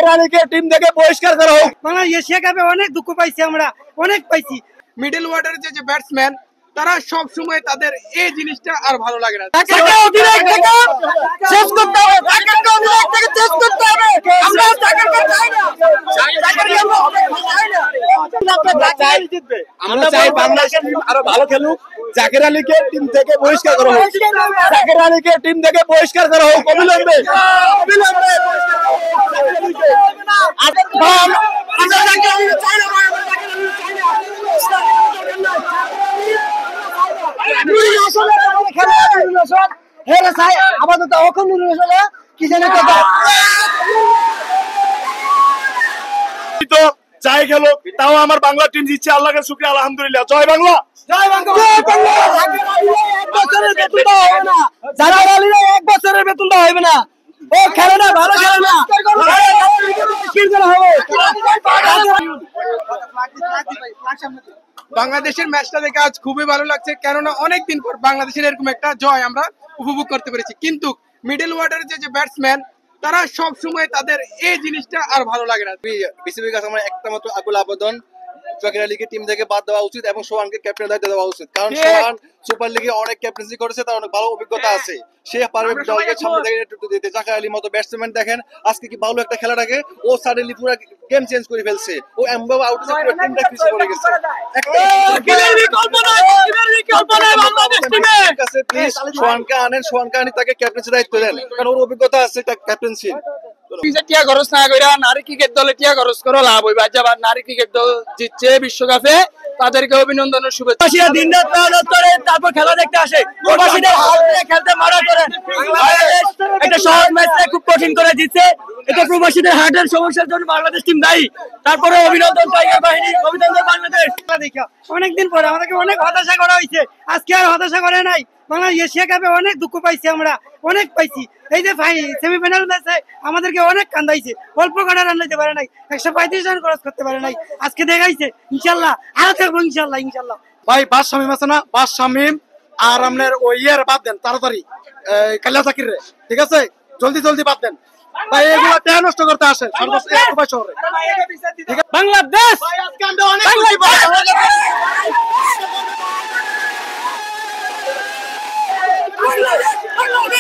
রানীকে টিম থেকে বহিষ্কার করা হোক। বাংলা এশিয়া কাপে অনেক দুঃখ পাইছি, আমরা অনেক পাইছি। মিডল ওয়ার্ডের যে ব্যাটসম্যান তারা সব সময় তাদের এই জিনিসটা আর ভালো লাগে না। আমরা চাই বাংলাদেশ আরো ভালো খেলুক, জাকির আলীকে টিম থেকে বহিষ্কার করা হোক, জাকির আলীকে টিম থেকে বহিষ্কার করা হোক অবিলম্বে। আপাতত কি জানি চাই গেল, তাও আমার বাংলা টিম জিতছে, আল্লাহকে শুকরিয়া, আলহামদুলিল্লাহ। জয় বাংলা, জয় বাংলা। এক বছরের বেতনটা হবে না, জাকির আলীরা এক বছরের বেতনটা হবে না। ও খেলে না, ভালো খেলে না, বাংলাদেশের ম্যাচটা দেখে আজ খুবই ভালো লাগছে, কেননা অনেকদিন পর বাংলাদেশের এরকম একটা জয় আমরা উপভোগ করতে পেরেছি। কিন্তু মিডল ওয়ার্ডের যে ব্যাটসম্যান তারা সব সময় তাদের এই জিনিসটা আর ভালো লাগে না। বিসিবির কাছে আমার একটা মাত্র আকুল আবেদন, জাকির আলীকে টিম থেকে বাদ দেওয়া উচিত এবং সোহানকে ক্যাপ্টেনের দায়িত্ব দেওয়া উচিত। কারণ সোহান সুপার লিগে অনেক ক্যাপ্টেন্সি করেছে, তার অনেক ভালো অভিজ্ঞতা আছে, সে পারবে দলকে সামনে থেকে নেতৃত্ব দিতে। জাকির আলীর মতো ব্যাটসম্যান দেখেন আজকে কি ভালো একটা খেলাটাকে ও সাডেনলি পুরো গেম চেঞ্জ করে ফেলছে। ও এমভাবে আউট হয়ে পুরো টিমটা পিছিয়ে পড়ে গেছে। প্লিজ সোহানকে আনেন, সোহানকে আনি তাকে ক্যাপ্টেন্সি দায়িত্ব দেন, কারণ ওর অভিজ্ঞতা আছে ক্যাপ্টেন্সি। টিয়া খরচ না করে নারী ক্রিকেট দলে টিয়া খরচ করে লাভ হইবে। আবার নারী ক্রিকেট দল জিতছে বিশ্বকাপে, তাদেরকে অভিনন্দন ও শুভেচ্ছা। দিন রাত মেহনত করে তারপর খেলা দেখতে আসে, প্রবাসীদের হাল দিয়ে খেলতে মারা করে। বাংলাদেশ একটা সহজ ম্যাচটা খুব কঠিন করে দিচ্ছে, এটা প্রবাসীদের হার্টের সমস্যার জন্য বাংলাদেশ টিম দায়ী। তারপরে অভিনন্দন টাইগার বাহিনী, অভিনন্দন বাংলাদেশ। অনেকদিন পরে আমাদেরকে অনেক হতাশা করা হয়েছে, আজকে আর হতাশা করে নাই। বাংলা এশিয়া কাপে অনেক দুঃখ পাইছি, আমরা অনেক পাইছি। এই যে সেমিফাইনাল ম্যাচে আমাদেরকে অনেক কান্দাইছে, অল্প কাটা রান নিতে পারে নাই, 135 রান ক্রস করতে পারে নাই। আজকে দেখাইছে, ইনশাল্লাহ আরো থাকবো, ইনশাল্লাহ ইনশাল্লাহ। ভাই বাস শামিম আছে না, বাস শামিম আর আপনার ওই ইয়ার বাদ দেন তাড়াতাড়ি, কালিয়া জাকির রে, ঠিক আছে, জলদি জলদি বাদ দেন ভাই, এগুলো টাকা নষ্ট করতে আসে শহরে। বাংলাদেশ বাংলাদেশ